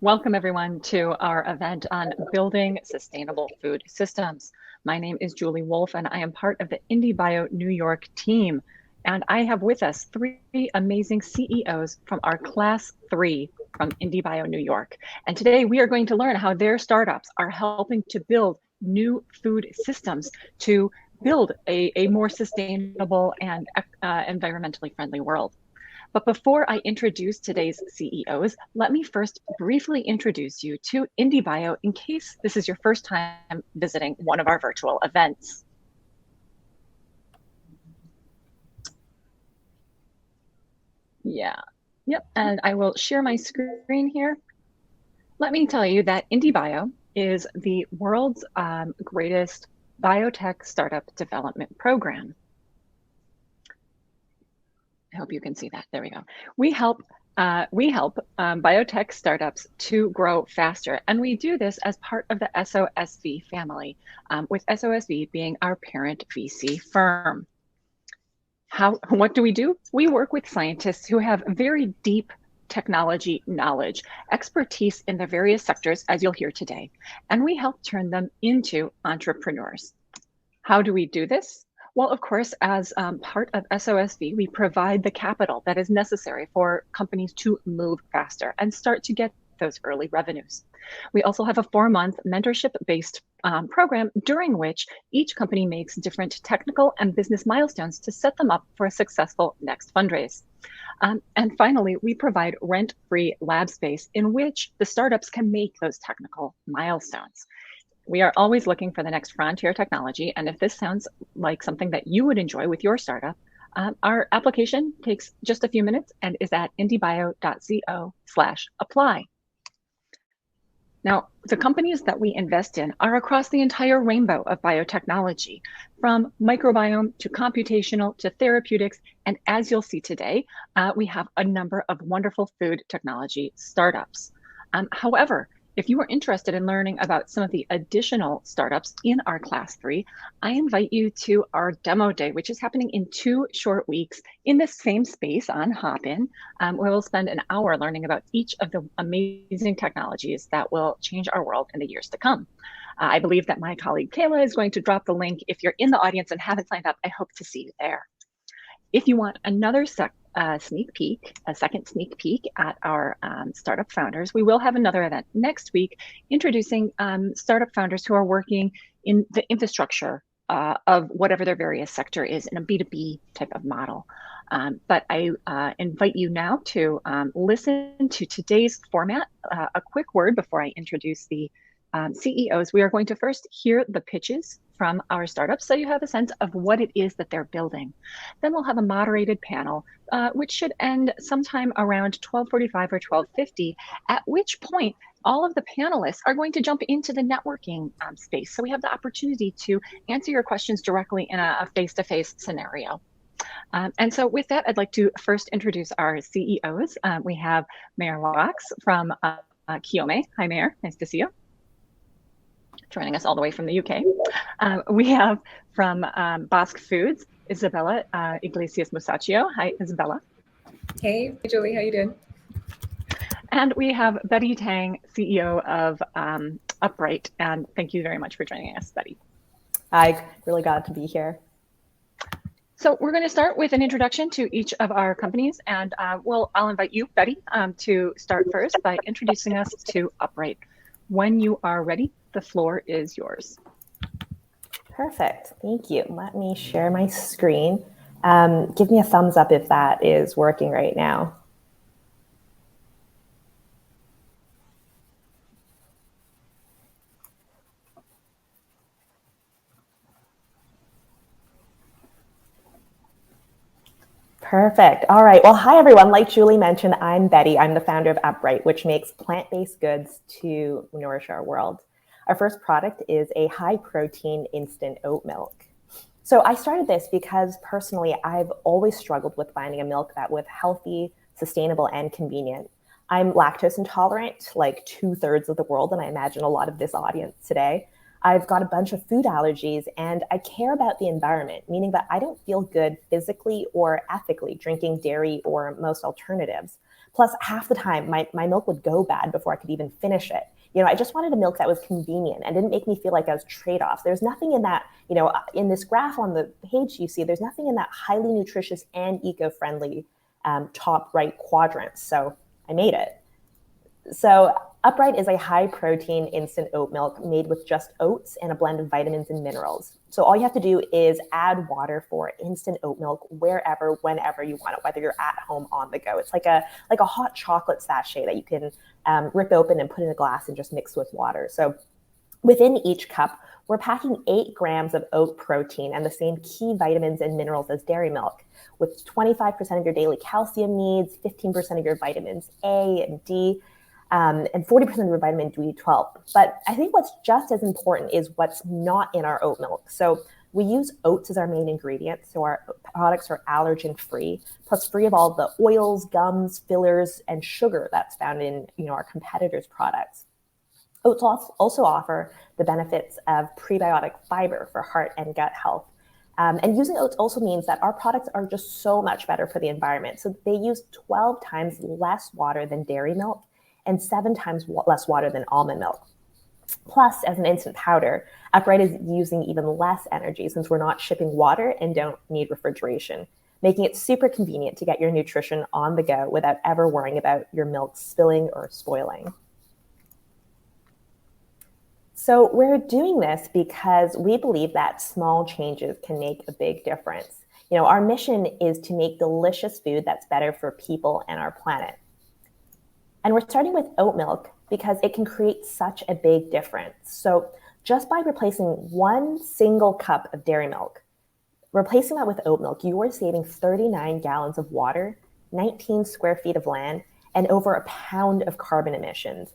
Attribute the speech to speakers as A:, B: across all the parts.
A: Welcome everyone to our event on building sustainable food systems. My name is Julie Wolf and I am part of the IndieBio New York team. And I have with us three amazing CEOs from our class 3 from IndieBio New York. And today we are going to learn how their startups are helping to build new food systems to build a more sustainable and environmentally friendly world. But before I introduce today's CEOs, let me first briefly introduce you to IndieBio in case this is your first time visiting one of our virtual events. Yep, and I will share my screen here. Let me tell you that IndieBio is the world's greatest biotech startup development program. I hope you can see that. There we go. We help biotech startups to grow faster, and we do this as part of the SOSV family, with SOSV being our parent VC firm. What do? We work with scientists who have very deep technology knowledge, expertise in the various sectors, as you'll hear today, and we help turn them into entrepreneurs. How do we do this? Well, of course, as part of SOSV, we provide the capital that is necessary for companies to move faster and start to get those early revenues. We also have a 4-month mentorship-based program during which each company makes different technical and business milestones to set them up for a successful next fundraise. And finally, we provide rent-free lab space in which the startups can make those technical milestones. We are always looking for the next frontier technology, and if this sounds like something that you would enjoy with your startup, our application takes just a few minutes and is at indiebio.co/apply. Now, the companies that we invest in are across the entire rainbow of biotechnology, from microbiome to computational to therapeutics, and as you'll see today, we have a number of wonderful food technology startups. However, if you are interested in learning about some of the additional startups in our class 3, I invite you to our demo day, which is happening in 2 short weeks in the same space on Hopin, where we'll spend an hour learning about each of the amazing technologies that will change our world in the years to come. I believe that my colleague Kayla is going to drop the link. If you're in the audience and haven't signed up, I hope to see you there. If you want another second sneak peek at our startup founders, we will have another event next week introducing startup founders who are working in the infrastructure of whatever their various sector is in a B2B type of model. But I invite you now to listen to today's format. A quick word before I introduce the CEOs. We are going to first hear the pitches from our startups so you have a sense of what it is that they're building. Then we'll have a moderated panel, which should end sometime around 12:45 or 12:50, at which point all of the panelists are going to jump into the networking space. So we have the opportunity to answer your questions directly in a face-to-face scenario. And so with that, I'd like to first introduce our CEOs. We have Meir Wachs from Kyomei. Hi, Meir. Nice to see you. Joining us all the way from the UK. We have from Bousque Foods, Isabella Iglesias-Musachio. Hi, Isabella.
B: Hey, Julie, how you doing?
A: And we have Betty Tang, CEO of Upright, and thank you very much for joining us, Betty.
C: Hi, really glad to be here.
A: So we're going to start with an introduction to each of our companies, and I'll invite you, Betty, to start first by introducing us to Upright. When you are ready, the floor is yours.
C: Perfect, thank you. Let me share my screen. Give me a thumbs up if that is working right now. Perfect. All right. Well, hi, everyone. Like Julie mentioned, I'm Betty. I'm the founder of Upright, which makes plant-based goods to nourish our world. Our first product is a high-protein instant oat milk. So I started this because personally, I've always struggled with finding a milk that was healthy, sustainable, and convenient. I'm lactose intolerant, like 2/3 of the world, and I imagine a lot of this audience today. I've got a bunch of food allergies, and I care about the environment, meaning that I don't feel good physically or ethically drinking dairy or most alternatives. Plus, half the time, my milk would go bad before I could even finish it. I just wanted a milk that was convenient and didn't make me feel like I was trade-offs. There's nothing in that, in this graph on the page you see, there's nothing in that highly nutritious and eco-friendly top right quadrant. So I made it. So Upright is a high-protein instant oat milk made with just oats and a blend of vitamins and minerals. So all you have to do is add water for instant oat milk wherever, whenever you want it, whether you're at home, on the go. It's like a hot chocolate sachet that you can rip open and put in a glass and just mix with water. So within each cup, we're packing 8 grams of oat protein and the same key vitamins and minerals as dairy milk, with 25% of your daily calcium needs, 15% of your vitamins A and D, and 40% of your vitamin B12. But I think what's just as important is what's not in our oat milk. So we use oats as our main ingredient, so our products are allergen-free, plus free of all the oils, gums, fillers, and sugar that's found in our competitors' products. Oats also offer the benefits of prebiotic fiber for heart and gut health. And using oats also means that our products are just so much better for the environment. So they use 12 times less water than dairy milk and 7 times less water than almond milk. Plus, as an instant powder, Upright is using even less energy since we're not shipping water and don't need refrigeration, making it super convenient to get your nutrition on the go without ever worrying about your milk spilling or spoiling. So we're doing this because we believe that small changes can make a big difference. Our mission is to make delicious food that's better for people and our planet. And we're starting with oat milk because it can create such a big difference. So just by replacing one single cup of dairy milk, replacing that with oat milk, you are saving 39 gallons of water, 19 square feet of land, and over a pound of carbon emissions.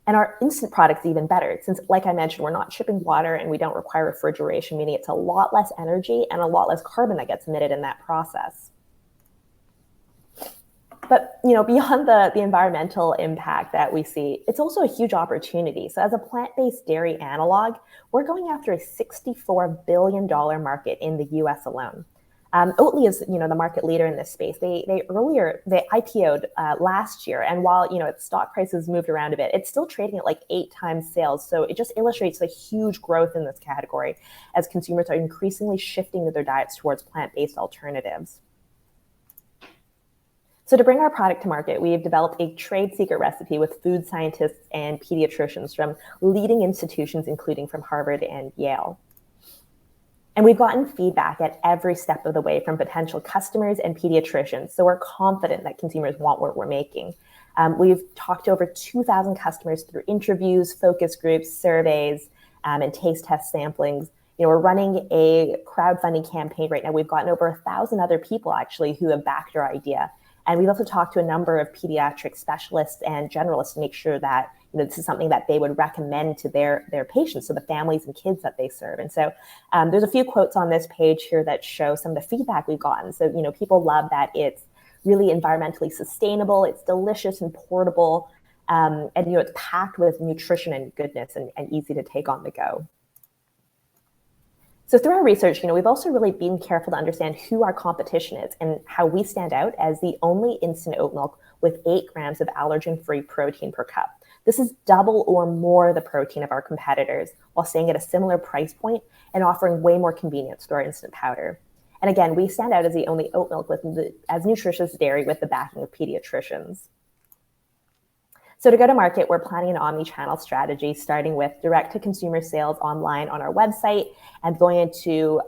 C: And our instant product's even better since, like I mentioned, we're not shipping water and we don't require refrigeration, meaning it's a lot less energy and a lot less carbon that gets emitted in that process. But beyond the environmental impact that we see, it's also a huge opportunity. So as a plant-based dairy analog, we're going after a $64 billion market in the US alone. Oatly is the market leader in this space. They IPO'd last year, and while its stock prices moved around a bit, it's still trading at like 8 times sales. So it just illustrates the huge growth in this category as consumers are increasingly shifting their diets towards plant-based alternatives. So to bring our product to market, we've developed a trade secret recipe with food scientists and pediatricians from leading institutions, including from Harvard and Yale. And we've gotten feedback at every step of the way from potential customers and pediatricians. So we're confident that consumers want what we're making. We've talked to over 2,000 customers through interviews, focus groups, surveys, and taste test samplings. We're running a crowdfunding campaign right now. We've gotten over 1,000 other people actually who have backed our idea. And we've also talked to a number of pediatric specialists and generalists to make sure that this is something that they would recommend to their patients, so the families and kids that they serve. And so there's a few quotes on this page here that show some of the feedback we've gotten. So people love that it's really environmentally sustainable, it's delicious and portable, and it's packed with nutrition and goodness and easy to take on the go. So through our research, we've also really been careful to understand who our competition is and how we stand out as the only instant oat milk with 8 grams of allergen-free protein per cup. This is double or more the protein of our competitors while staying at a similar price point and offering way more convenience to our instant powder. And again, we stand out as the only oat milk with as nutritious dairy with the backing of pediatricians. So to go to market, we're planning an omni-channel strategy, starting with direct-to-consumer sales online on our website and going into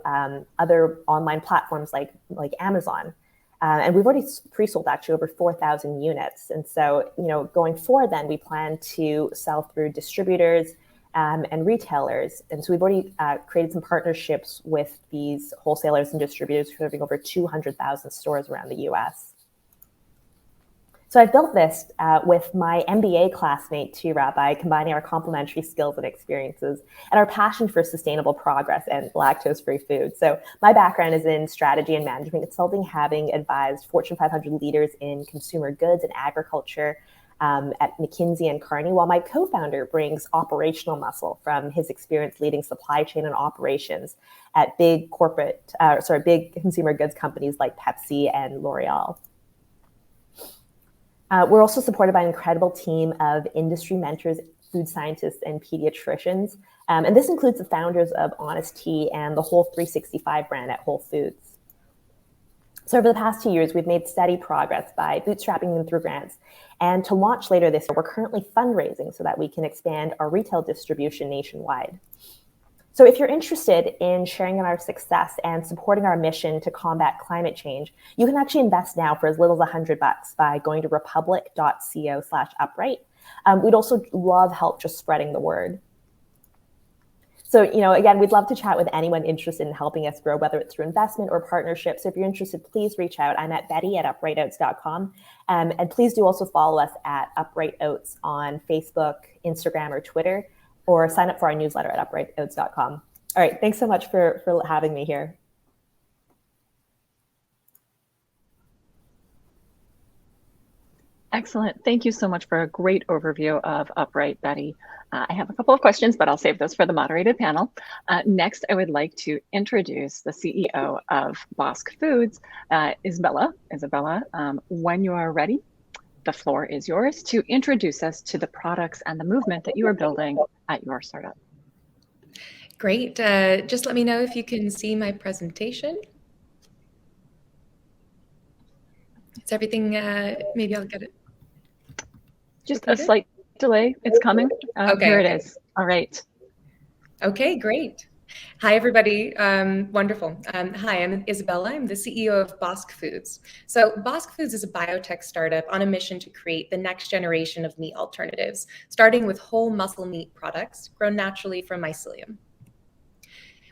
C: other online platforms like Amazon. And we've already pre-sold actually over 4,000 units. And so, going forward then, we plan to sell through distributors and retailers. And so we've already created some partnerships with these wholesalers and distributors serving over 200,000 stores around the US. So I built this with my MBA classmate, Tira, by combining our complementary skills and experiences and our passion for sustainable progress and lactose-free food. So my background is in strategy and management consulting, having advised Fortune 500 leaders in consumer goods and agriculture at McKinsey and Carney, while my co-founder brings operational muscle from his experience leading supply chain and operations at big consumer goods companies like Pepsi and L'Oreal. We're also supported by an incredible team of industry mentors, food scientists, and pediatricians. And this includes the founders of Honest Tea and the Whole 365 brand at Whole Foods. So over the past 2 years, we've made steady progress by bootstrapping them through grants. And to launch later this year, we're currently fundraising so that we can expand our retail distribution nationwide. So if you're interested in sharing in our success and supporting our mission to combat climate change, you can actually invest now for as little as $100 by going to republic.co/upright. We'd also love help just spreading the word. So, again, we'd love to chat with anyone interested in helping us grow, whether it's through investment or partnership. So if you're interested, please reach out. I'm at betty@uprightoats.com. And please do also follow us at Upright Oats on Facebook, Instagram, or Twitter, or sign up for our newsletter at uprightoats.com. All right, thanks so much for having me here.
A: Excellent. Thank you so much for a great overview of Upright, Betty. I have a couple of questions, but I'll save those for the moderated panel. Next, I would like to introduce the CEO of Bousque Foods, Isabella. Isabella, when you are ready, the floor is yours to introduce us to the products and the movement that you are building at your startup.
B: Great. Just let me know if you can see my presentation. Is everything, maybe I'll get it.
A: Just a slight delay. It's coming.
B: Okay.
A: Here it is. All right.
B: Okay, great. Hi, everybody. Wonderful. Hi, I'm Isabella. I'm the CEO of Bousque Foods. So Bousque Foods is a biotech startup on a mission to create the next generation of meat alternatives, starting with whole muscle meat products grown naturally from mycelium.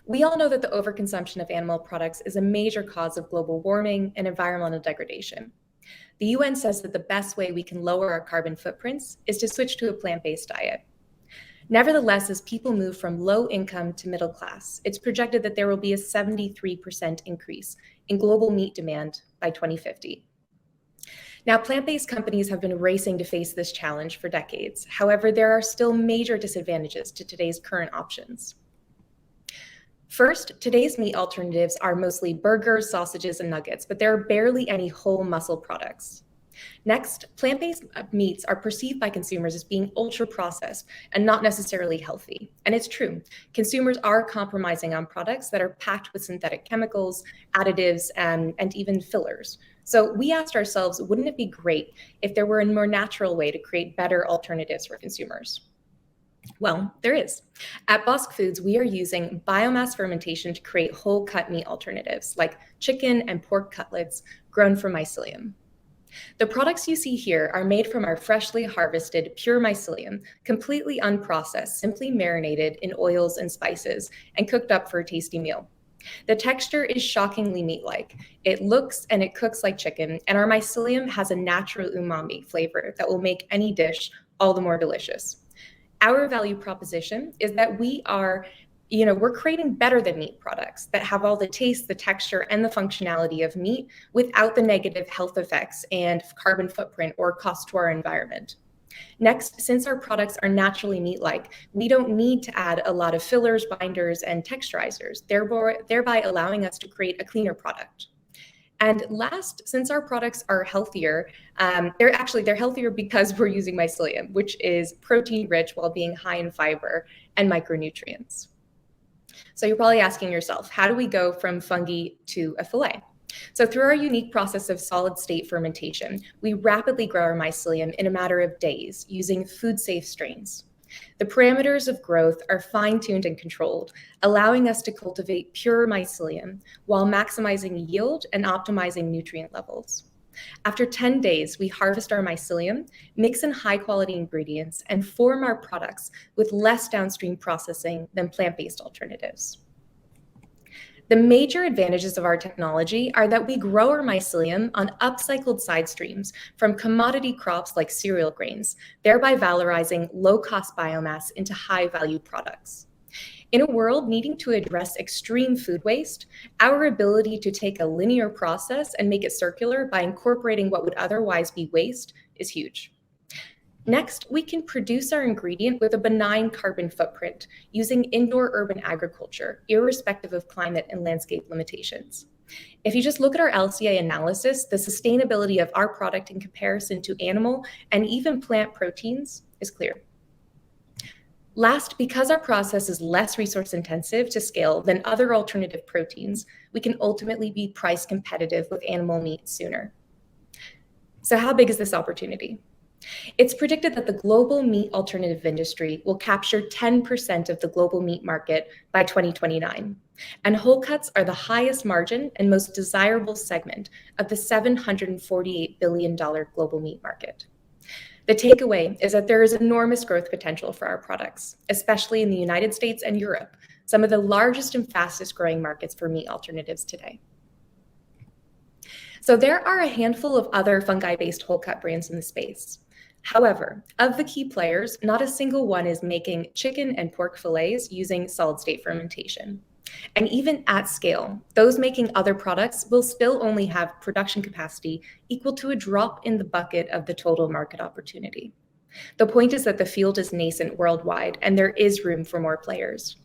B: We all know that the overconsumption of animal products is a major cause of global warming and environmental degradation. The UN says that the best way we can lower our carbon footprints is to switch to a plant-based diet. Nevertheless, as people move from low income to middle class, it's projected that there will be a 73% increase in global meat demand by 2050. Now, plant-based companies have been racing to face this challenge for decades. However, there are still major disadvantages to today's current options. First, today's meat alternatives are mostly burgers, sausages, and nuggets, but there are barely any whole muscle products. Next, plant-based meats are perceived by consumers as being ultra-processed and not necessarily healthy. And it's true. Consumers are compromising on products that are packed with synthetic chemicals, additives, and even fillers. So we asked ourselves, wouldn't it be great if there were a more natural way to create better alternatives for consumers? Well, there is. At Bousque Foods, we are using biomass fermentation to create whole cut meat alternatives like chicken and pork cutlets grown from mycelium. The products you see here are made from our freshly harvested pure mycelium, completely unprocessed, simply marinated in oils and spices and cooked up for a tasty meal. The texture is shockingly meat-like. It looks and it cooks like chicken, and our mycelium has a natural umami flavor that will make any dish all the more delicious. Our value proposition is that we're creating better than meat products that have all the taste, the texture, and the functionality of meat without the negative health effects and carbon footprint or cost to our environment. Next, since our products are naturally meat-like, we don't need to add a lot of fillers, binders, and texturizers, thereby allowing us to create a cleaner product. And last, since our products are healthier, they're healthier because we're using mycelium, which is protein rich while being high in fiber and micronutrients. So you're probably asking yourself, how do we go from fungi to a fillet? So through our unique process of solid state fermentation, we rapidly grow our mycelium in a matter of days using food safe strains. The parameters of growth are fine-tuned and controlled, allowing us to cultivate pure mycelium while maximizing yield and optimizing nutrient levels. After 10 days, we harvest our mycelium, mix in high-quality ingredients, and form our products with less downstream processing than plant-based alternatives. The major advantages of our technology are that we grow our mycelium on upcycled side streams from commodity crops like cereal grains, thereby valorizing low-cost biomass into high-value products. In a world needing to address extreme food waste, our ability to take a linear process and make it circular by incorporating what would otherwise be waste is huge. Next, we can produce our ingredient with a benign carbon footprint using indoor urban agriculture, irrespective of climate and landscape limitations. If you just look at our LCA analysis, the sustainability of our product in comparison to animal and even plant proteins is clear. Last, because our process is less resource intensive to scale than other alternative proteins, we can ultimately be price competitive with animal meat sooner. So how big is this opportunity? It's predicted that the global meat alternative industry will capture 10% of the global meat market by 2029. And whole cuts are the highest margin and most desirable segment of the $748 billion global meat market. The takeaway is that there is enormous growth potential for our products, especially in the United States and Europe, some of the largest and fastest growing markets for meat alternatives today. So there are a handful of other fungi-based whole cut brands in the space. However, of the key players, not a single one is making chicken and pork fillets using solid-state fermentation. And even at scale, those making other products will still only have production capacity equal to a drop in the bucket of the total market opportunity. The point is that the field is nascent worldwide, and there is room for more players.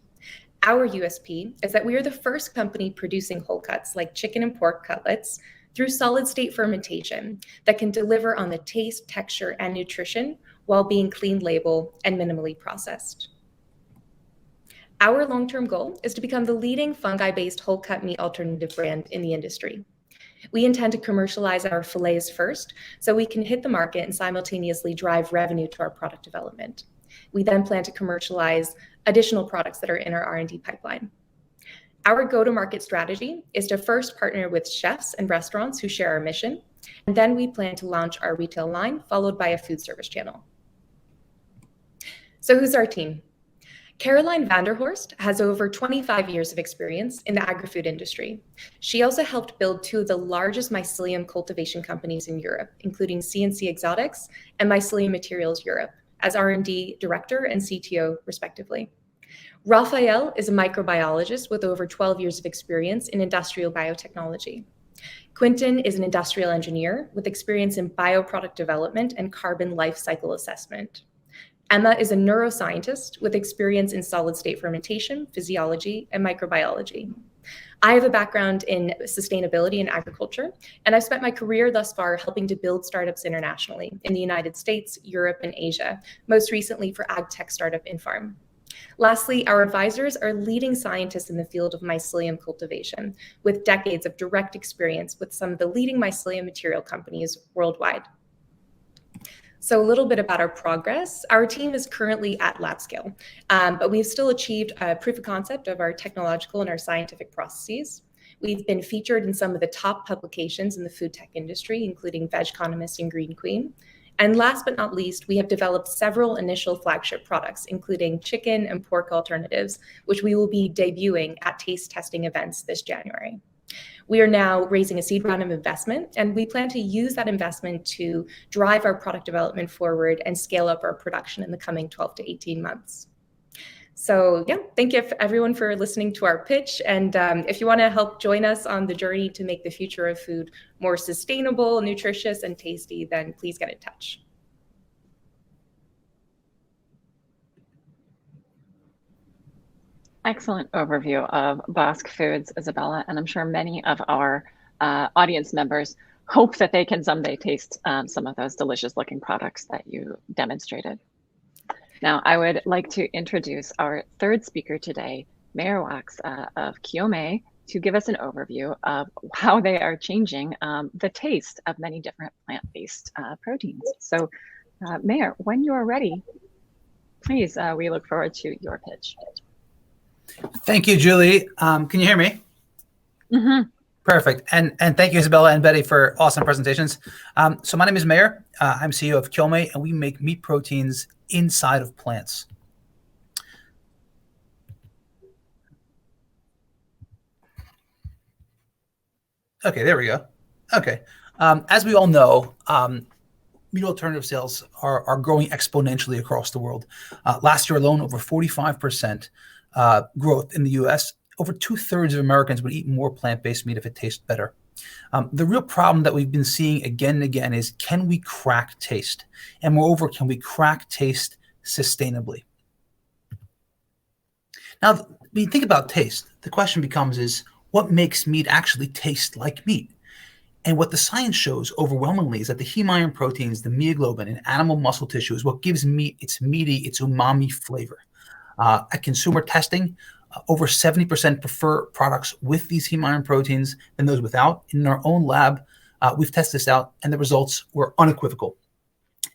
B: Our USP is that we are the first company producing whole cuts like chicken and pork cutlets through solid-state fermentation that can deliver on the taste, texture, and nutrition while being clean label and minimally processed. Our long-term goal is to become the leading fungi-based whole cut meat alternative brand in the industry. We intend to commercialize our fillets first so we can hit the market and simultaneously drive revenue to our product development. We then plan to commercialize additional products that are in our R&D pipeline. Our go-to-market strategy is to first partner with chefs and restaurants who share our mission, and then we plan to launch our retail line, followed by a food service channel. So who's our team? Caroline Vanderhorst has over 25 years of experience in the agri-food industry. She also helped build two of the largest mycelium cultivation companies in Europe, including CNC Exotics and Mycelium Materials Europe, as R&D director and CTO, respectively. Raphael is a microbiologist with over 12 years of experience in industrial biotechnology. Quinton is an industrial engineer with experience in bioproduct development and carbon life cycle assessment. Emma is a neuroscientist with experience in solid-state fermentation, physiology, and microbiology. I have a background in sustainability and agriculture, and I've spent my career thus far helping to build startups internationally in the United States, Europe, and Asia, most recently for ag tech startup Infarm. Lastly, our advisors are leading scientists in the field of mycelium cultivation, with decades of direct experience with some of the leading mycelium material companies worldwide. So a little bit about our progress. Our team is currently at lab scale, but we've still achieved a proof of concept of our technological and our scientific processes. We've been featured in some of the top publications in the food tech industry, including Vegconomist and Green Queen. And last but not least, we have developed several initial flagship products, including chicken and pork alternatives, which we will be debuting at taste testing events this January. We are now raising a seed round of investment, and we plan to use that investment to drive our product development forward and scale up our production in the coming 12 to 18 months. So yeah, thank you everyone for listening to our pitch. And if you want to help join us on the journey to make the future of food more sustainable, nutritious, and tasty, then please get in touch.
A: Excellent overview of Bousque Foods, Isabella, and I'm sure many of our audience members hope that they can someday taste some of those delicious looking products that you demonstrated. Now, I would like to introduce our third speaker today, Meir Wachs of Kyomei, to give us an overview of how they are changing the taste of many different plant-based proteins. So, Meir, when you are ready, please, we look forward to your pitch.
D: Thank you, Julie. Can you hear me?
A: Mm-hmm.
D: Perfect. And thank you, Isabella and Betty, for awesome presentations. So my name is Meir. I'm CEO of Kyomei, and we make meat proteins inside of plants. Okay, there we go. Okay. As we all know, meat alternative sales are growing exponentially across the world. Last year alone, over 45% growth in the US. Over 2/3 of Americans would eat more plant-based meat if it tastes better. The real problem that we've been seeing again and again is, can we crack taste? And moreover, can we crack taste sustainably? Now, when you think about taste, the question becomes is, what makes meat actually taste like meat. And what the science shows overwhelmingly is that the heme iron proteins, the myoglobin in animal muscle tissue, is what gives meat its meaty, its umami flavor. At consumer testing, over 70% prefer products with these heme iron proteins than those without. In our own lab, we've tested this out, and the results were unequivocal.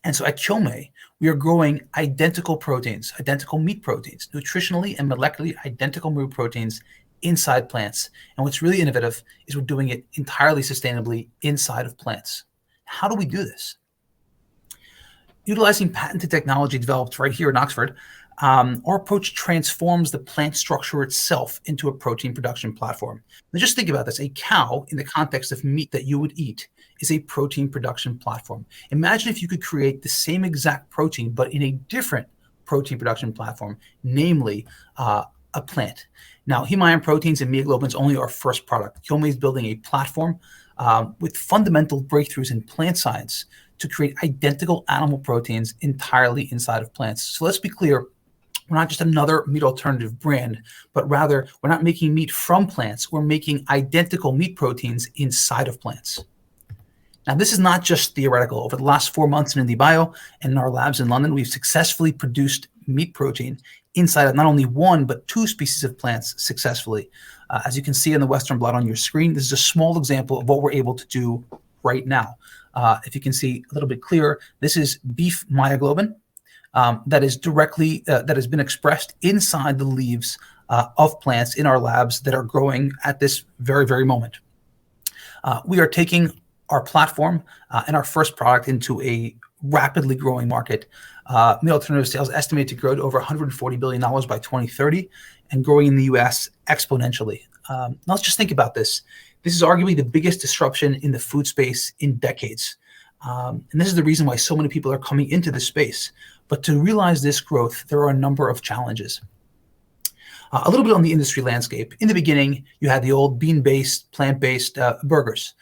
D: And so at Kyomei, we are growing identical proteins, identical meat proteins, nutritionally and molecularly identical meat proteins inside plants. And what's really innovative is we're doing it entirely sustainably inside of plants. How do we do this? Utilizing patented technology developed right here in Oxford, our approach transforms the plant structure itself into a protein production platform. Now just think about this. A cow, in the context of meat that you would eat, is a protein production platform. Imagine if you could create the same exact protein, but in a different protein production platform, namely a plant. Now, heme iron proteins and myoglobin is only our first product. Kyomei is building a platform with fundamental breakthroughs in plant science to create identical animal proteins entirely inside of plants. So let's be clear, we're not just another meat alternative brand, but rather we're not making meat from plants, we're making identical meat proteins inside of plants. Now, this is not just theoretical. Over the last 4 months in IndieBio and in our labs in London, we've successfully produced meat protein inside of not only one, but 2 species of plants successfully. As you can see in the Western blot on your screen, this is a small example of what we're able to do right now. If you can see a little bit clearer, this is beef myoglobin that is directly, that has been expressed inside the leaves of plants in our labs that are growing at this very, very moment. We are taking our platform and our first product into a rapidly growing market. Meat alternative sales estimated to grow to over $140 billion by 2030 and growing in the US exponentially. Now let's just think about this. This is arguably the biggest disruption in the food space in decades. And this is the reason why so many people are coming into this space. But to realize this growth, there are a number of challenges. A little bit on the industry landscape. In the beginning, you had the old bean-based, plant-based burgers.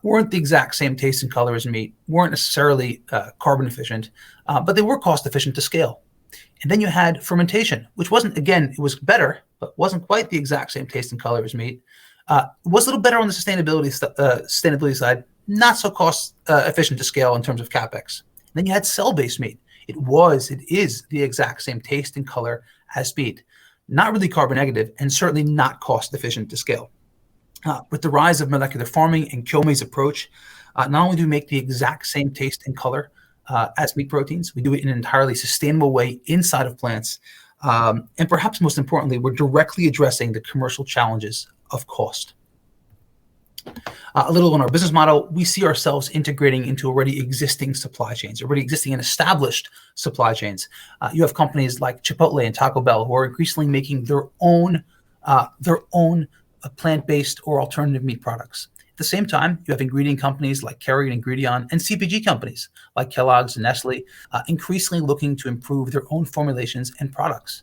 D: Weren't the exact same taste and color as meat, weren't necessarily carbon efficient, but they were cost efficient to scale. And then you had fermentation, which wasn't, again, it was better, but wasn't quite the exact same taste and color as meat. It was a little better on the sustainability side, not so cost efficient to scale in terms of CapEx. And then you had cell-based meat. It is the exact same taste and color as meat. Not really carbon negative, and certainly not cost efficient to scale. With the rise of molecular farming and Kyomei's approach, not only do we make the exact same taste and color as meat proteins, we do it in an entirely sustainable way inside of plants. And perhaps most importantly, we're directly addressing the commercial challenges of cost. A little on our business model, we see ourselves integrating into already existing supply chains, already existing and established supply chains. You have companies like Chipotle and Taco Bell who are increasingly making their own plant-based or alternative meat products. At the same time, you have ingredient companies like Kerry and Ingredion and CPG companies like Kellogg's and Nestle increasingly looking to improve their own formulations and products.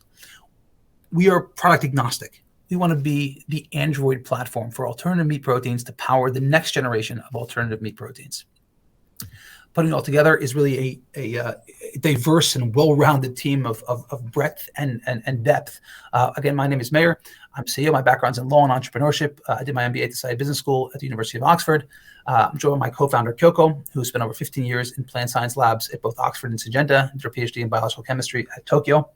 D: We are product agnostic. We want to be the Android platform for alternative meat proteins to power the next generation of alternative meat proteins. Putting it all together is really a diverse and well-rounded team of breadth and depth. Again, my name is Meir. I'm CEO. My background's in law and entrepreneurship. I did my MBA at the Society Business School at the University of Oxford. I'm joined by my co-founder, Kyoko, who spent over 15 years in plant science labs at both Oxford and Syngenta, and her PhD in biological chemistry at Tokyo.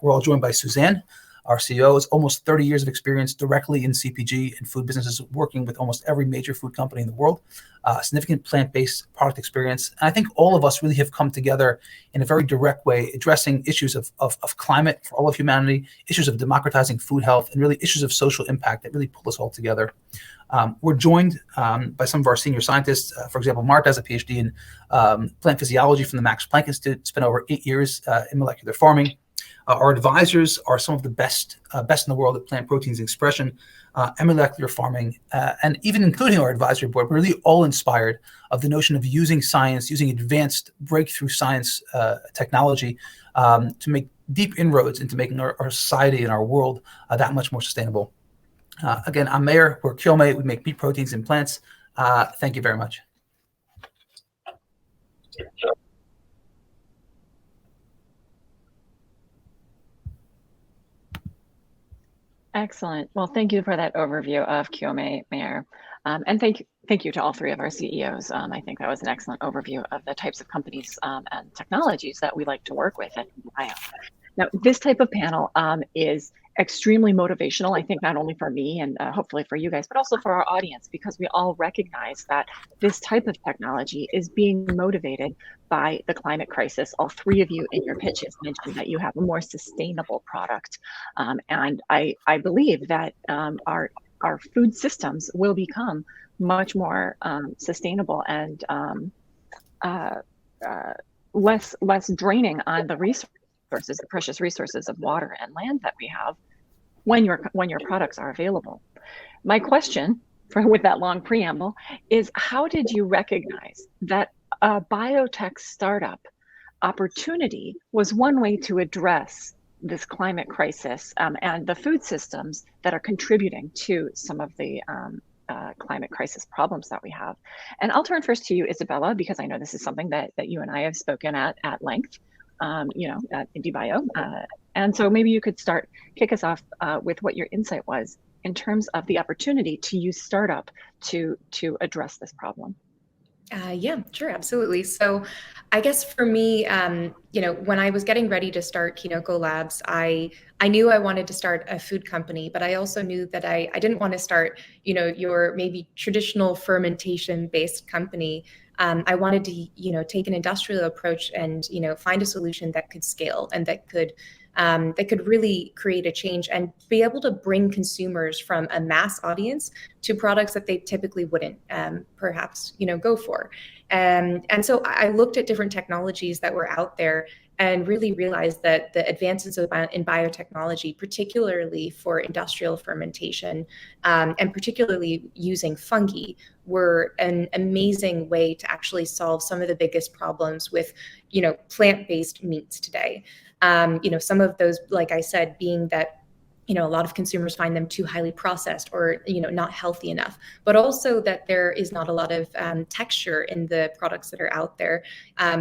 D: We're all joined by Suzanne. Our CEO has almost 30 years of experience directly in CPG and food businesses, working with almost every major food company in the world, significant plant-based product experience. And I think all of us really have come together in a very direct way, addressing issues of climate for all of humanity, issues of democratizing food health, and really issues of social impact that really pull us all together. We're joined by some of our senior scientists. For example, Marta has a PhD in plant physiology from the Max Planck Institute, spent over 8 years in molecular farming. Our advisors are some of the best in the world at plant proteins expression and molecular farming, and even including our advisory board, we're really all inspired of the notion of using science, using advanced breakthrough science technology to make deep inroads into making our society and our world that much more sustainable. Again, I'm Meir. We're Kyomei. We make meat proteins in plants. Thank you very much.
A: Excellent. Well, thank you for that overview of Kyomei, Meir. And thank you to all three of our CEOs. I think that was an excellent overview of the types of companies and technologies that we like to work with at IndieBio. Now, this type of panel is extremely motivational, I think, not only for me and hopefully for you guys, but also for our audience, because we all recognize that this type of technology is being motivated by the climate crisis. All three of you in your pitches mentioned that you have a more sustainable product. And I believe that our food systems will become much more sustainable and less draining on the resources, the precious resources of water and land that we have when your products are available. My question, with that long preamble, is how did you recognize that a biotech startup opportunity was one way to address this climate crisis and the food systems that are contributing to some of the climate crisis problems that we have? And I'll turn first to you, Isabella, because I know this is something that you and I have spoken at length, at IndieBio. And so maybe you could kick us off with what your insight was in terms of the opportunity to use startup to address this problem.
B: Yeah, sure, absolutely. So I guess for me, when I was getting ready to start Kinoko Labs, I knew I wanted to start a food company, but I also knew that I didn't want to start, your maybe traditional fermentation-based company. I wanted to, take an industrial approach and, find a solution that could scale and that could really create a change and be able to bring consumers from a mass audience to products that they typically wouldn't perhaps, go for. And so I looked at different technologies that were out there and really realized that the advances in biotechnology, particularly for industrial fermentation, and particularly using fungi, were an amazing way to actually solve some of the biggest problems with, plant-based meats today. Some of those, like I said, being that, a lot of consumers find them too highly processed or, not healthy enough, but also that there is not a lot of texture in the products that are out there.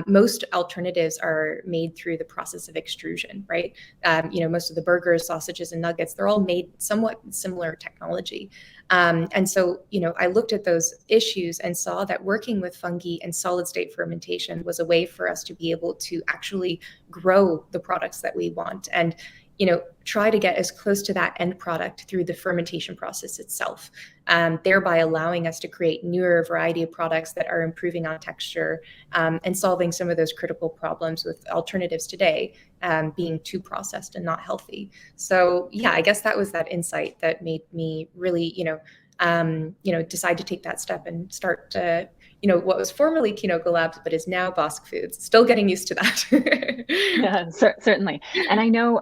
B: Most alternatives are made through the process of extrusion, right? Most of the burgers, sausages, and nuggets, they're all made somewhat similar technology. And so, I looked at those issues and saw that working with fungi and solid state fermentation was a way for us to be able to actually grow the products that we want and, try to get as close to that end product through the fermentation process itself, thereby allowing us to create newer variety of products that are improving on texture and solving some of those critical problems with alternatives today being too processed and not healthy. So yeah, I guess that was that insight that made me really, decide to take that step and start what was formerly Kinoko Labs, but is now Bousque Foods. Still getting used to that.
A: Yeah, certainly. And I know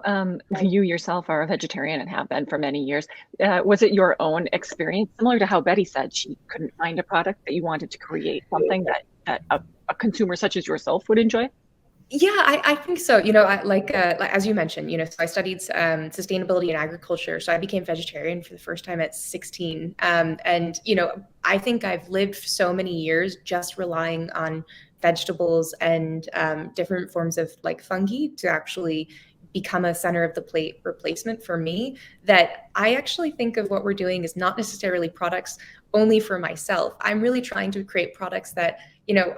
A: you yourself are a vegetarian and have been for many years. Was it your own experience, similar to how Betty said she couldn't find a product that you wanted to create something that a consumer such as yourself would enjoy?
B: Yeah, I think so. Like as you mentioned, so I studied sustainability in agriculture. So I became vegetarian for the first time at 16. And, I think I've lived so many years just relying on vegetables and different forms of like fungi to actually become a center of the plate replacement for me, that I actually think of what we're doing is not necessarily products only for myself. I'm really trying to create products that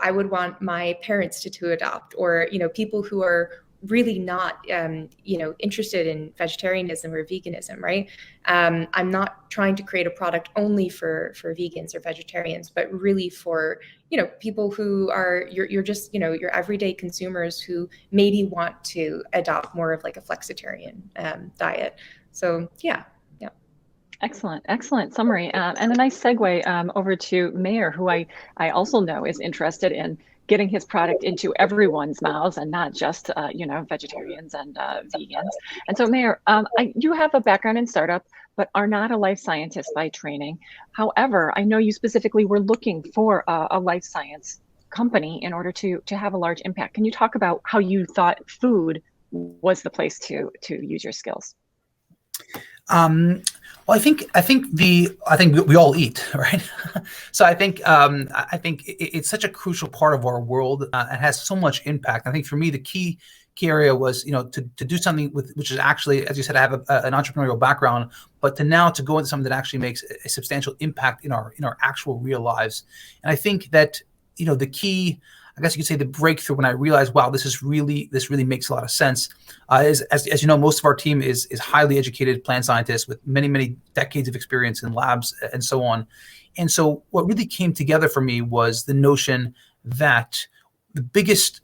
B: I would want my parents to adopt, or, people who are really not, interested in vegetarianism or veganism, right? I'm not trying to create a product only for vegans or vegetarians, but really for, people who are, you're just, your everyday consumers who maybe want to adopt more of like a flexitarian diet. So yeah.
A: Excellent summary. And a nice segue over to Meir, who I also know is interested in getting his product into everyone's mouths and not just, vegetarians and vegans. And so Meir, you have a background in startup, but are not a life scientist by training. However, I know you specifically were looking for a life science company in order to have a large impact. Can you talk about how you thought food was the place to use your skills?
D: Well, I think we all eat, right? So I think it's such a crucial part of our world. It has so much impact. I think for me, the key area was, to do something which is actually, as you said, I have an entrepreneurial background, but to go into something that actually makes a substantial impact in our actual real lives. And I think that, the key, I guess you could say, the breakthrough when I realized, wow, this really makes a lot of sense. Is, as you know, most of our team is highly educated plant scientists with many decades of experience in labs and so on. And so what really came together for me was the notion that the biggest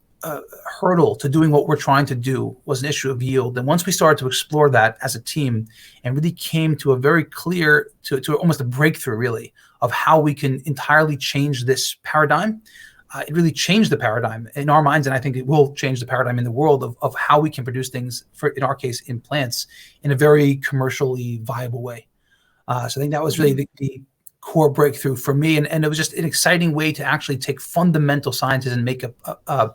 D: hurdle to doing what we're trying to do was an issue of yield. And once we started to explore that as a team and really came to a very clear, to almost a breakthrough really, of how we can entirely change this paradigm, it really changed the paradigm in our minds, and I think it will change the paradigm in the world of how we can produce things, for, in our case, in plants, in a very commercially viable way. So I think that was really the core breakthrough for me, and it was just an exciting way to actually take fundamental sciences and make a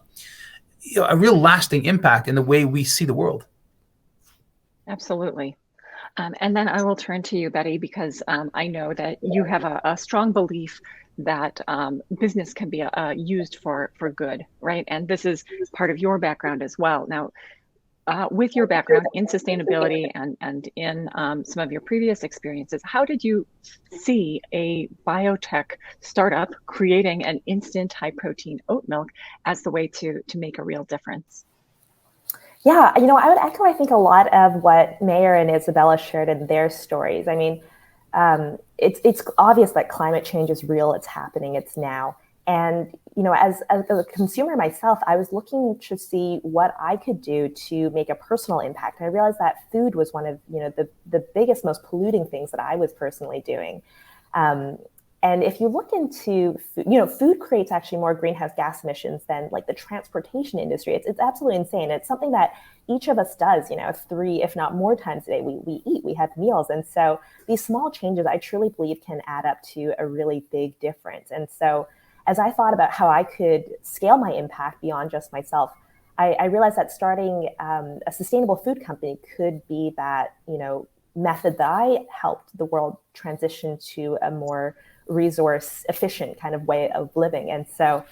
D: real lasting impact in the way we see the world.
A: Absolutely. And then I will turn to you, Betty, because I know that you have a strong belief that business can be used for good, right? And this is part of your background as well. Now, with your background in sustainability and in some of your previous experiences, how did you see a biotech startup creating an instant high protein oat milk as the way to make a real difference?
C: Yeah, I would echo, I think, a lot of what Meir and Isabella shared in their stories. I mean, it's obvious that climate change is real. It's happening. It's now. And, as a consumer myself, I was looking to see what I could do to make a personal impact. And I realized that food was one of, the biggest, most polluting things that I was personally doing. And if you look into, food creates actually more greenhouse gas emissions than like the transportation industry. It's absolutely insane. It's something that each of us does, 3, if not more times a day. We eat, we have meals. And so these small changes, I truly believe, can add up to a really big difference. And so as I thought about how I could scale my impact beyond just myself, I realized that starting a sustainable food company could be that, method that I helped the world transition to a more resource efficient kind of way of living. And so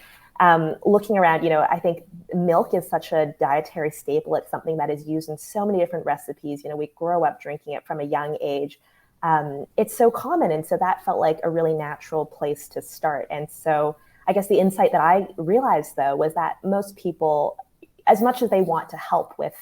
C: looking around, I think milk is such a dietary staple. It's something that is used in so many different recipes. We grow up drinking it from a young age. It's so common. And so that felt like a really natural place to start. And so I guess the insight that I realized, though, was that most people, as much as they want to help with,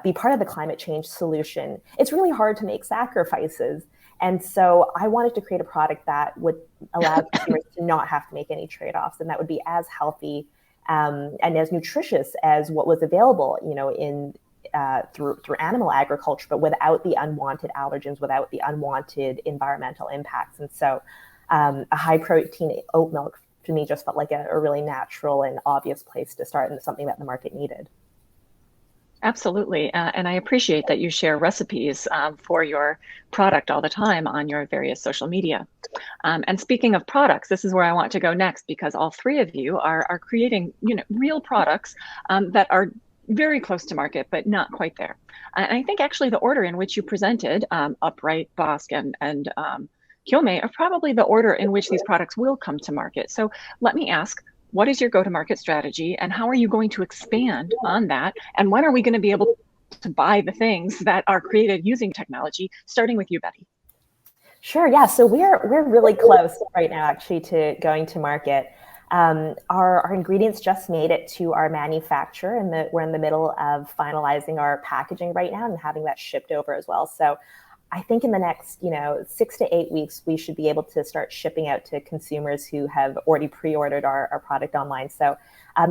C: be part of the climate change solution, it's really hard to make sacrifices. And so I wanted to create a product that would allow consumers to not have to make any trade-offs, and that would be as healthy and as nutritious as what was available, in through animal agriculture, but without the unwanted allergens, without the unwanted environmental impacts. And so a high-protein oat milk to me just felt like a really natural and obvious place to start, and something that the market needed.
A: Absolutely. And I appreciate that you share recipes for your product all the time on your various social media. And speaking of products, this is where I want to go next, because all three of you are creating, real products that are very close to market, but not quite there. And I think actually the order in which you presented Upright, Bosque, and Kyomei are probably the order in which these products will come to market. So let me ask, what is your go-to-market strategy, and how are you going to expand on that? And when are we going to be able to buy the things that are created using technology, starting with you, Betty?
C: Sure, yeah. So we're really close right now, actually, to going to market. Our ingredients just made it to our manufacturer, and we're in the middle of finalizing our packaging right now and having that shipped over as well. So I think in the next, 6 to 8 weeks, we should be able to start shipping out to consumers who have already pre-ordered our product online. So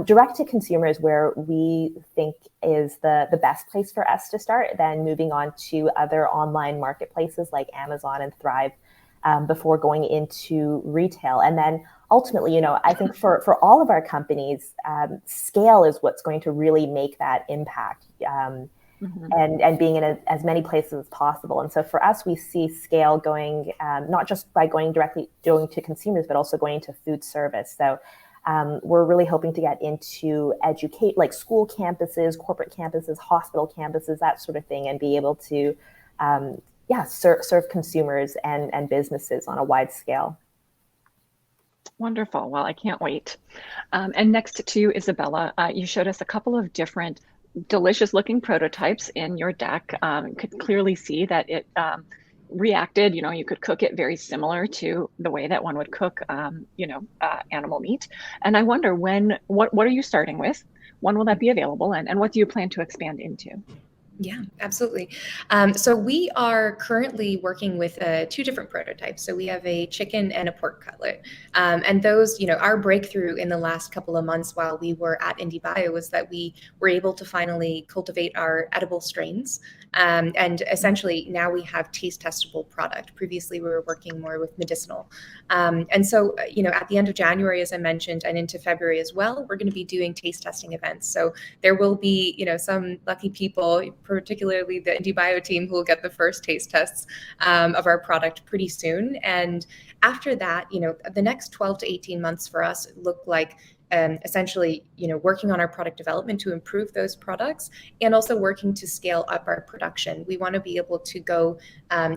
C: direct to consumers, where we think is the best place for us to start, then moving on to other online marketplaces like Amazon and Thrive before going into retail. And then ultimately, I think for all of our companies, scale is what's going to really make that impact. And being in as many places as possible. And so for us, we see scale going not just by going to consumers, but also going to food service. So we're really hoping to get into like school campuses, corporate campuses, hospital campuses, that sort of thing, and be able to serve consumers and businesses on a wide scale.
A: Wonderful. Well, I can't wait. And next to you, Isabella, you showed us a couple of different delicious looking prototypes in your deck. Could clearly see that it reacted, you could cook it very similar to the way that one would cook, animal meat. And I wonder what are you starting with? When will that be available? And what do you plan to expand into?
B: Yeah, absolutely. So we are currently working with two different prototypes. So we have a chicken and a pork cutlet. And those, our breakthrough in the last couple of months while we were at IndieBio was that we were able to finally cultivate our edible strains. And essentially now we have taste testable product. Previously, we were working more with medicinal. And so, at the end of January, as I mentioned, and into February as well, we're going to be doing taste testing events. So there will be, some lucky people, particularly the IndieBio team, who will get the first taste tests of our product pretty soon. And after that, the next 12 to 18 months for us look like essentially, working on our product development to improve those products and also working to scale up our production. We want to be able to go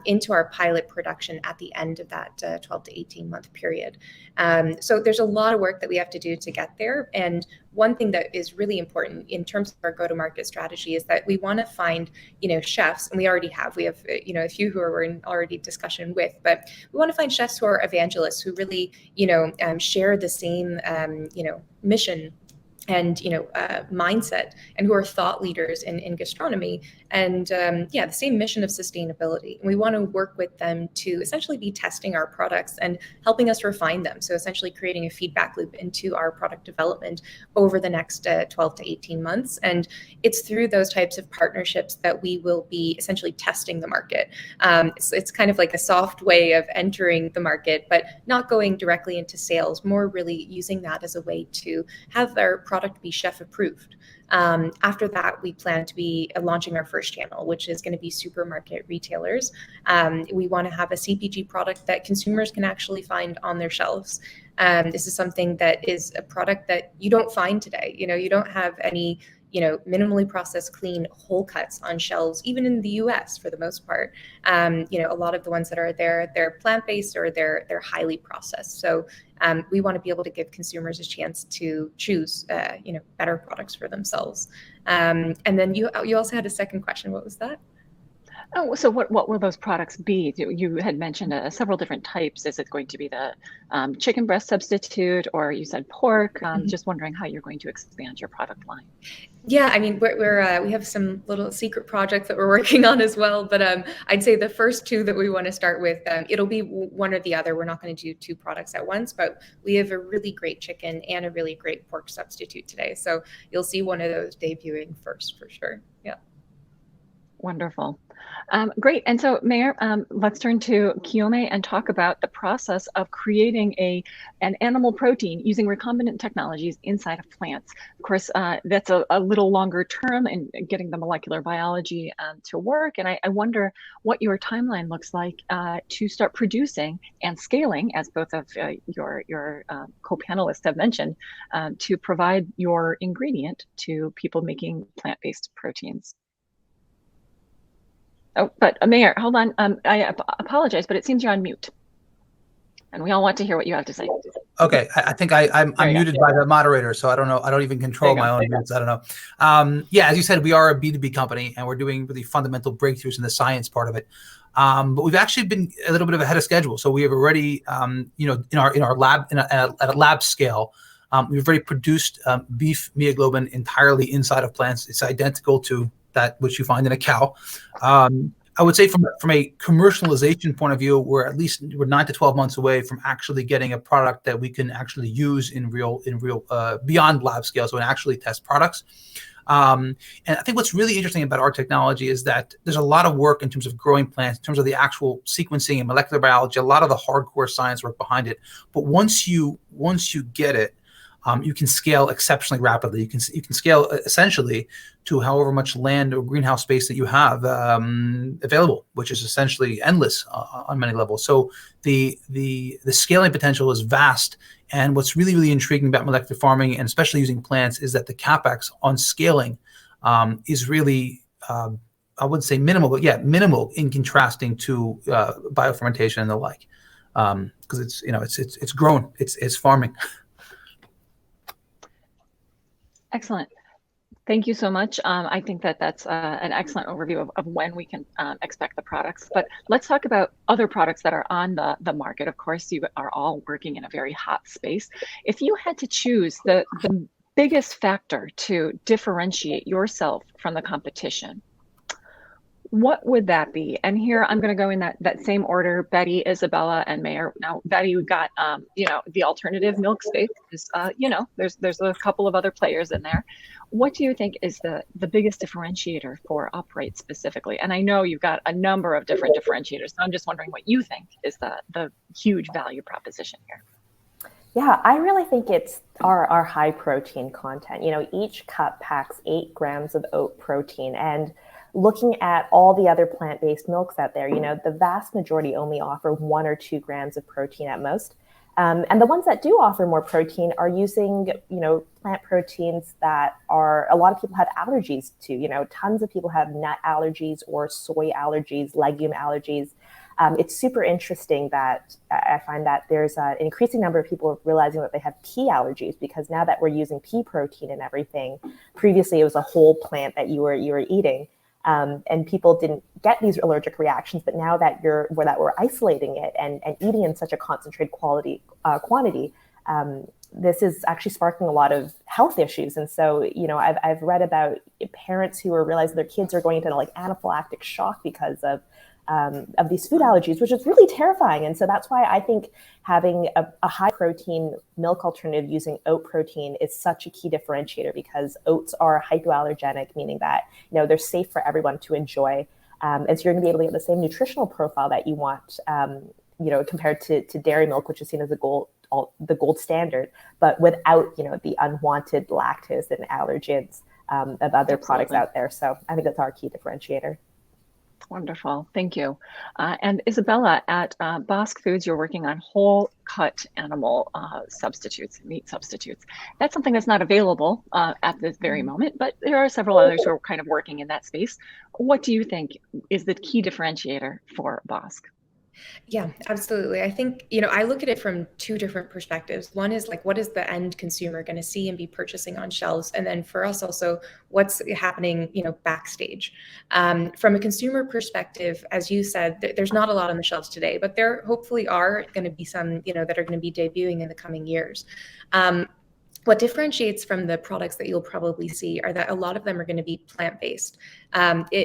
B: into our pilot production at the end of that 12 to 18 month period. So there's a lot of work that we have to do to get there. And one thing that is really important in terms of our go-to-market strategy is that we want to find, chefs, and we already have. We have, a few who are in already discussion with, but we want to find chefs who are evangelists who really, share the same, mission and mindset, and who are thought leaders in gastronomy, and the same mission of sustainability. And we want to work with them to essentially be testing our products and helping us refine them. So essentially creating a feedback loop into our product development over the next 12 to 18 months. And it's through those types of partnerships that we will be essentially testing the market. It's kind of like a soft way of entering the market, but not going directly into sales, more really using that as a way to have our product be chef approved. After that, we plan to be launching our first channel, which is going to be supermarket retailers. We want to have a CPG product that consumers can actually find on their shelves. This is something that is a product that you don't find today. You don't have any minimally processed, clean whole cuts on shelves, even in the US for the most part. A lot of the ones that are there, they're plant-based or they're highly processed. So we want to be able to give consumers a chance to choose, better products for themselves. And then you also had a second question. What was that?
A: Oh, so what will those products be? You had mentioned several different types. Is it going to be the chicken breast substitute, or you said pork? Just wondering how you're going to expand your product line.
B: Yeah, I mean, we have some little secret projects that we're working on as well. But I'd say the first two that we want to start with, it'll be one or the other. We're not going to do two products at once, but we have a really great chicken and a really great pork substitute today. So you'll see one of those debuting first for sure. Yeah.
A: Wonderful. Great. And so, Meir, let's turn to Kyomei and talk about the process of creating an animal protein using recombinant technologies inside of plants. Of course, that's a little longer term in getting the molecular biology to work. And I wonder what your timeline looks like to start producing and scaling, as both of your co-panelists have mentioned, to provide your ingredient to people making plant-based proteins. Oh, but Meir, hold on. I apologize, but it seems you're on mute. And we all want to hear what you have to say.
D: Okay, I think I'm muted by the moderator, so I don't know. I don't even control my own mutes. I don't know. As you said, we are a B2B company, and we're doing really fundamental breakthroughs in the science part of it. But we've actually been a little bit ahead of schedule. So we have already, in our lab at a lab scale, we've already produced beef myoglobin entirely inside of plants. It's identical to that which you find in a cow. I would say from a commercialization point of view, we're 9 to 12 months away from actually getting a product that we can actually use in real beyond lab scale, so in actually test products. And I think what's really interesting about our technology is that there's a lot of work in terms of growing plants, in terms of the actual sequencing and molecular biology, a lot of the hardcore science work behind it. But once you get it, you can scale exceptionally rapidly. You can scale essentially to however much land or greenhouse space that you have available, which is essentially endless on many levels. So the scaling potential is vast. And what's really, really intriguing about molecular farming, and especially using plants, is that the capex on scaling is really I wouldn't say minimal, but yeah, minimal in contrasting to biofermentation and the like, because it's grown, it's farming.
A: Excellent. Thank you so much. I think that that's an excellent overview of when we can expect the products. But let's talk about other products that are on the market. Of course, you are all working in a very hot space. If you had to choose the biggest factor to differentiate yourself from the competition, what would that be? And here I'm going to go in that same order: Betty, Isabella, and Meir. Now, Betty, we got the alternative milk space is there's a couple of other players in there. What do you think is the biggest differentiator for Upright specifically? And I know you've got a number of different differentiators, so I'm just wondering what you think is the huge value proposition here.
C: Yeah, I really think it's our high protein content. Each cup packs 8 grams of oat protein, and looking at all the other plant-based milks out there, the vast majority only offer 1 or 2 grams of protein at most. And the ones that do offer more protein are using, plant proteins that a lot of people have allergies to. Tons of people have nut allergies or soy allergies, legume allergies. It's super interesting that I find that there's an increasing number of people realizing that they have pea allergies, because now that we're using pea protein and everything, previously it was a whole plant that you were eating. And people didn't get these allergic reactions, but now that we're isolating it and eating in such a concentrated quantity, this is actually sparking a lot of health issues. And so, I've read about parents who are realizing their kids are going into anaphylactic shock because of these food allergies, which is really terrifying. And so that's why I think having a high protein milk alternative using oat protein is such a key differentiator, because oats are hypoallergenic, meaning that, they're safe for everyone to enjoy. And so you're going to be able to get the same nutritional profile that you want, compared to dairy milk, which is seen as the gold standard, but without, the unwanted lactose and allergens of other products out there. So I think that's our key differentiator.
A: Wonderful. Thank you. And Isabella, at Bousque Foods, you're working on whole cut animal substitutes, meat substitutes. That's something that's not available at this very moment, but there are several others who are kind of working in that space. What do you think is the key differentiator for Bousque?
B: Yeah, absolutely. I think, I look at it from 2 different perspectives. One is what is the end consumer going to see and be purchasing on shelves? And then for us also, what's happening, backstage? From a consumer perspective, as you said, there's not a lot on the shelves today, but there hopefully are going to be some, that are going to be debuting in the coming years. What differentiates from the products that you'll probably see are that a lot of them are going to be plant-based.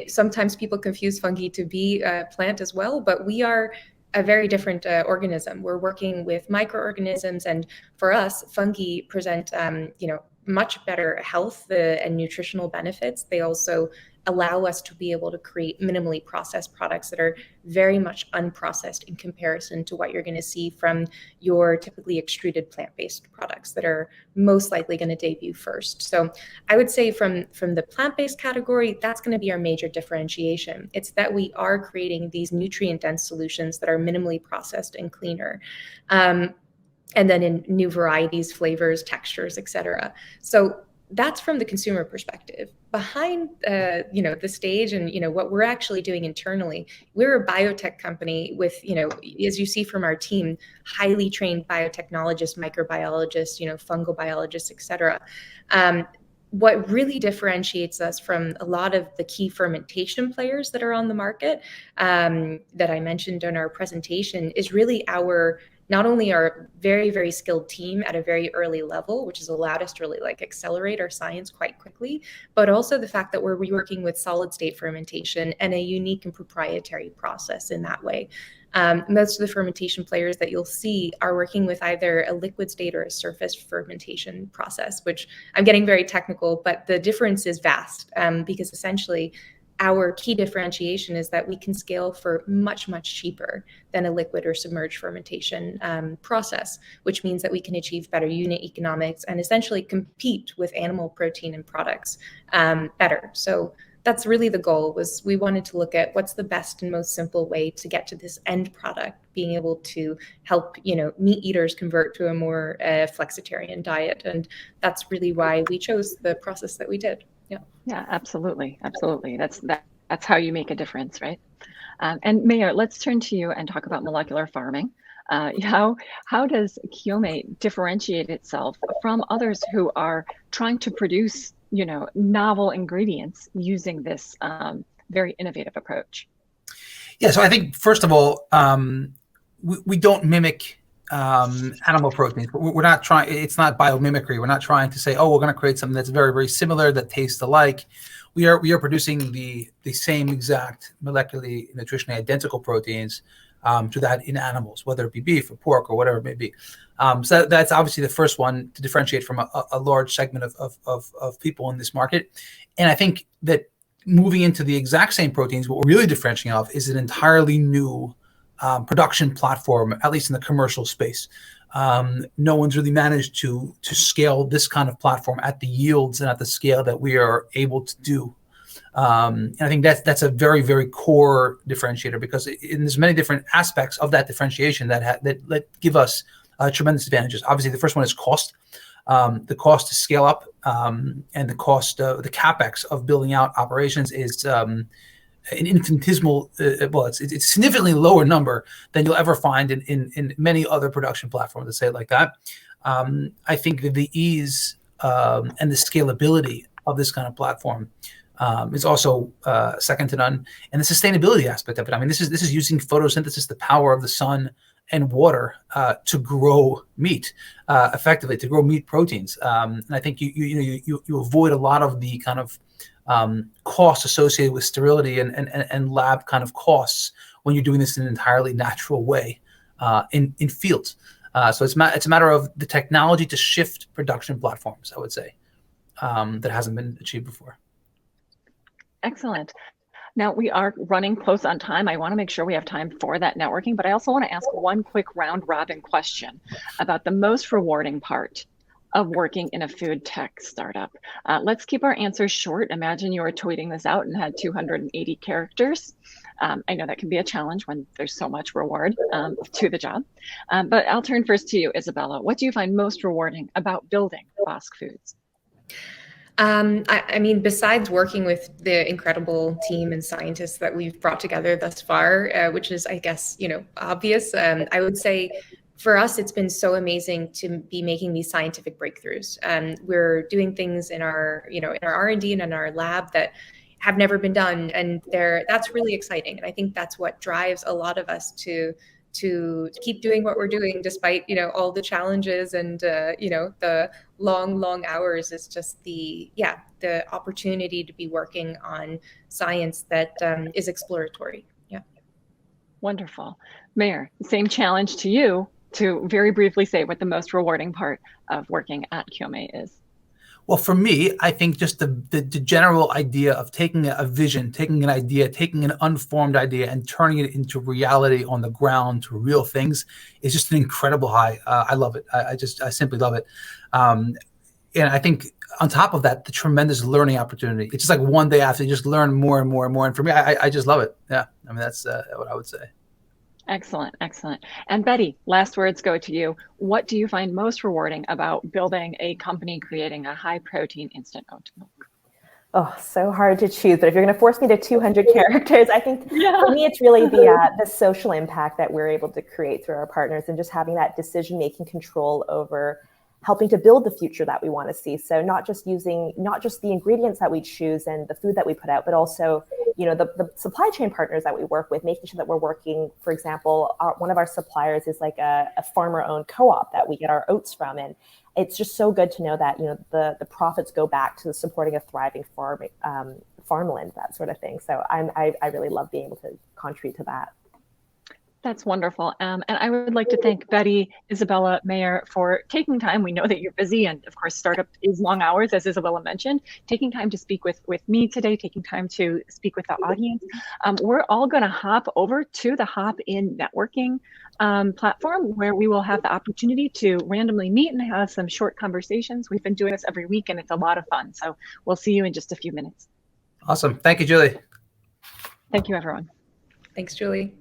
B: Sometimes people confuse fungi to be a plant as well, but we are a very different organism. We're working with microorganisms, and for us, fungi present, much better health and nutritional benefits. They also allow us to be able to create minimally processed products that are very much unprocessed in comparison to what you're going to see from your typically extruded plant-based products that are most likely going to debut first. So I would say from the plant-based category, that's going to be our major differentiation. It's that we are creating these nutrient-dense solutions that are minimally processed and cleaner. And then in new varieties, flavors, textures, et cetera. So that's from the consumer perspective. Behind, the stage and, what we're actually doing internally, we're a biotech company with, as you see from our team, highly trained biotechnologists, microbiologists, fungal biologists, et cetera. What really differentiates us from a lot of the key fermentation players that are on the market that I mentioned in our presentation is really not only our very, very skilled team at a very early level, which has allowed us to really accelerate our science quite quickly, but also the fact that we're working with solid state fermentation and a unique and proprietary process in that way. Most of the fermentation players that you'll see are working with either a liquid state or a surface fermentation process, which I'm getting very technical, but the difference is vast because essentially our key differentiation is that we can scale for much, much cheaper than a liquid or submerged fermentation process, which means that we can achieve better unit economics and essentially compete with animal protein and products better. So that's really the goal. Was we wanted to look at what's the best and most simple way to get to this end product, being able to help meat eaters convert to a more flexitarian diet, and that's really why we chose the process that we did.
A: Yeah, absolutely. That's That's how you make a difference, right? And Meir, let's turn to you and talk about molecular farming. How does Kyomei differentiate itself from others who are trying to produce, novel ingredients using this very innovative approach?
D: Yeah, so I think first of all, we don't mimic animal proteins. We're not trying. It's not biomimicry. We're not trying to say, oh, we're going to create something that's very, very similar that tastes alike. We are producing the same exact molecularly nutritionally identical proteins to that in animals, whether it be beef or pork or whatever it may be. So that's obviously the first one to differentiate from a large segment of people in this market. And I think that moving into the exact same proteins, what we're really differentiating off is an entirely new production platform, at least in the commercial space. No one's really managed to scale this kind of platform at the yields and at the scale that we are able to do. And I think that's a very, very core differentiator, because there's many different aspects of that differentiation that give us tremendous advantages. Obviously, the first one is cost. The cost to scale up and the cost, the capex of building out operations is an infinitesimal, it's a significantly lower number than you'll ever find in many other production platforms, to say it like that. I think that the ease and the scalability of this kind of platform is also second to none, and the sustainability aspect of it. I mean, this is using photosynthesis, the power of the sun and water, to grow meat effectively, to grow meat proteins. And I think you avoid a lot of the kind of costs associated with sterility and lab kind of costs when you're doing this in an entirely natural way in fields. So it's a matter of the technology to shift production platforms, I would say, that hasn't been achieved before.
A: Excellent. Now we are running close on time. I want to make sure we have time for that networking, but I also want to ask one quick round robin question about the most rewarding part of working in a food tech startup. Let's keep our answers short. Imagine you were tweeting this out and had 280 characters. I know that can be a challenge when there's so much reward to the job. But I'll turn first to you, Isabella. What do you find most rewarding about building Bousque Foods?
B: I mean, besides working with the incredible team and scientists that we've brought together thus far, which is, I guess, obvious, I would say for us, it's been so amazing to be making these scientific breakthroughs. We're doing things in our, in our R&D and in our lab that have never been done, and that's really exciting. And I think that's what drives a lot of us to keep doing what we're doing, despite all the challenges and the long hours. Is just the opportunity to be working on science that is exploratory. Yeah.
A: Wonderful. Meir, same challenge to you to very briefly say what the most rewarding part of working at Kyomei is.
D: Well, for me, I think just the general idea of taking a vision, taking an idea, taking an unformed idea and turning it into reality on the ground to real things is just an incredible high. I love it. I simply love it. And I think on top of that, the tremendous learning opportunity. It's just like one day after, you just learn more and more and more. And for me, I just love it. Yeah, I mean, that's what I would say.
A: Excellent, excellent. And Betty, last words go to you. What do you find most rewarding about building a company creating a high protein instant oat milk?
C: Oh, so hard to choose. But if you're going to force me to 200 characters, I think for me, it's really the social impact that we're able to create through our partners, and just having that decision-making control over helping to build the future that we want to see. So not just the ingredients that we choose and the food that we put out, but also, the supply chain partners that we work with, making sure that we're working, for example, one of our suppliers is like a farmer-owned co-op that we get our oats from. And it's just so good to know that, the profits go back to supporting a thriving farmland, that sort of thing. So I really love being able to contribute to that.
A: That's wonderful. And I would like to thank Betty, Isabella, Meir for taking time. We know that you're busy, and of course, startup is long hours, as Isabella mentioned, taking time to speak with me today, taking time to speak with the audience. We're all going to hop over to the Hop In networking platform, where we will have the opportunity to randomly meet and have some short conversations. We've been doing this every week, and it's a lot of fun. So we'll see you in just a few minutes.
D: Awesome. Thank you, Julie.
A: Thank you, everyone.
B: Thanks, Julie.